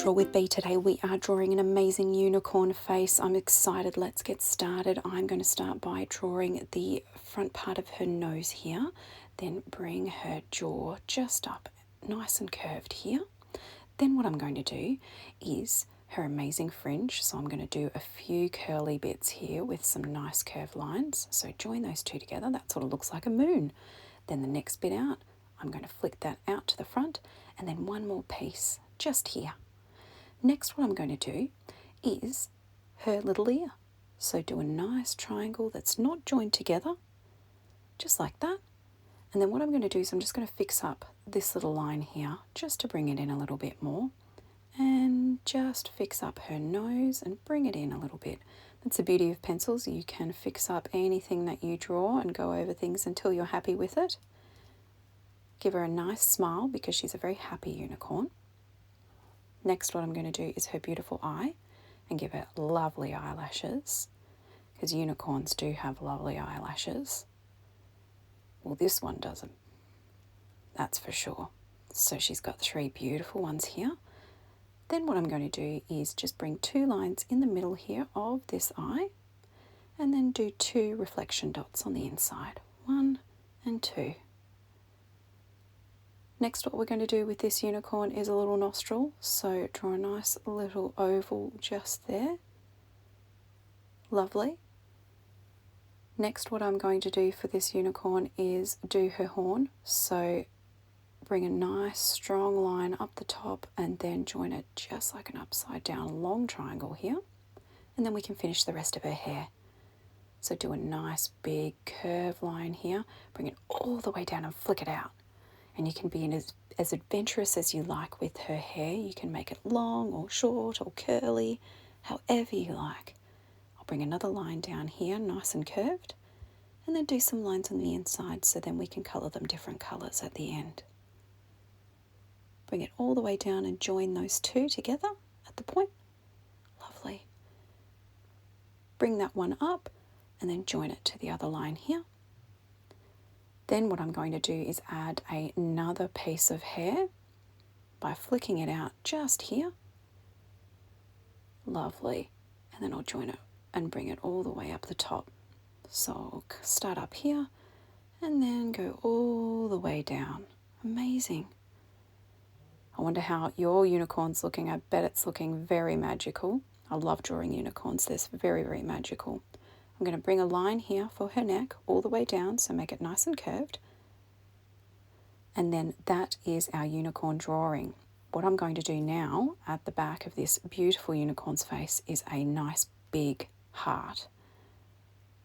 Draw with B. Today we are drawing an amazing unicorn face. I'm excited. Let's get started. I'm going to start by drawing the front part of her nose here, then bring her jaw just up, nice and curved here. Then what I'm going to do is her amazing fringe. So I'm going to do a few curly bits here with some nice curved lines. So join those two together. That sort of looks like a moon. Then the next bit out, I'm going to flick that out to the front, and then one more piece just here. Next, what I'm going to do is her little ear. So do a nice triangle that's not joined together, just like that. And then what I'm going to do is I'm just going to fix up this little line here just to bring it in a little bit more. And just fix up her nose and bring it in a little bit. That's the beauty of pencils. You can fix up anything that you draw and go over things until you're happy with it. Give her a nice smile because she's a very happy unicorn. Next, what I'm going to do is her beautiful eye and give her lovely eyelashes, because unicorns do have lovely eyelashes. Well, this one doesn't, that's for sure. So she's got 3 beautiful ones here. Then what I'm going to do is just bring 2 lines in the middle here of this eye, and then do 2 reflection dots on the inside, 1 and 2. Next, what we're going to do with this unicorn is a little nostril. So draw a nice little oval just there. Lovely. Next, what I'm going to do for this unicorn is do her horn. So bring a nice strong line up the top and then join it just like an upside down long triangle here. And then we can finish the rest of her hair. So do a nice big curve line here. Bring it all the way down and flick it out. And you can be as adventurous as you like with her hair. You can make it long or short or curly, however you like. I'll bring another line down here, nice and curved, and then do some lines on the inside so then we can colour them different colours at the end. Bring it all the way down and join those 2 together at the point. Lovely. Bring that one up and then join it to the other line here. Then what I'm going to do is add another piece of hair by flicking it out just here. Lovely. And then I'll join it and bring it all the way up the top. So I'll start up here and then go all the way down. Amazing. I wonder how your unicorn's looking. I bet it's looking very magical. I love drawing unicorns. They're very, very magical. I'm going to bring a line here for her neck all the way down, so make it nice and curved. And then that is our unicorn drawing. What I'm going to do now at the back of this beautiful unicorn's face is a nice big heart.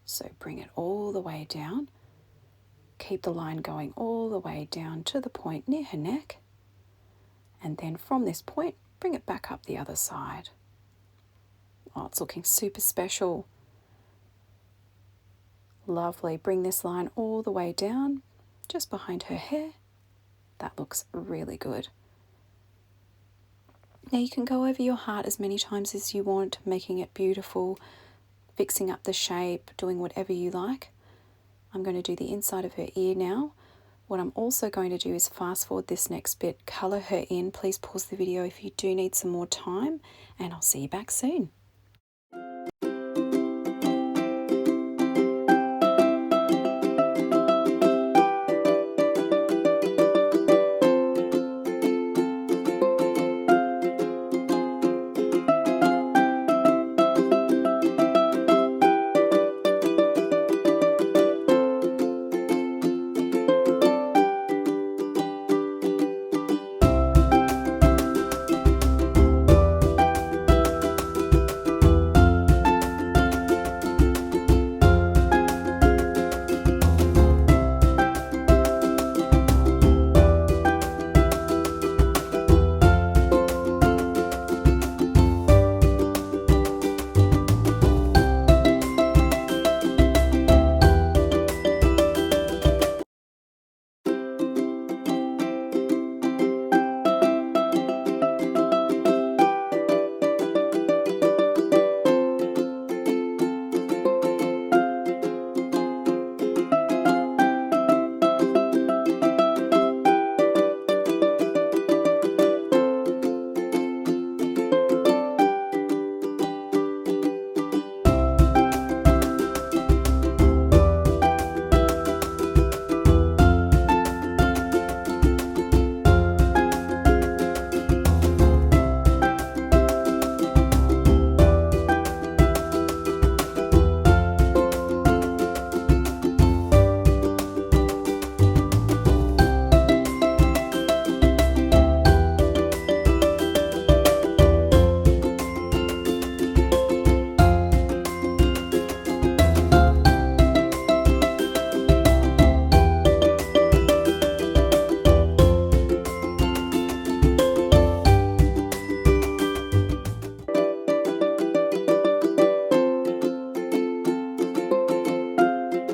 So bring it all the way down. Keep the line going all the way down to the point near her neck. And then from this point, bring it back up the other side. Oh, it's looking super special. Lovely. Bring this line all the way down, just behind her hair. That looks really good. Now you can go over your heart as many times as you want, making it beautiful, fixing up the shape, doing whatever you like. I'm going to do the inside of her ear now. What I'm also going to do is fast forward this next bit, colour her in. Please pause the video if you do need some more time, and I'll see you back soon.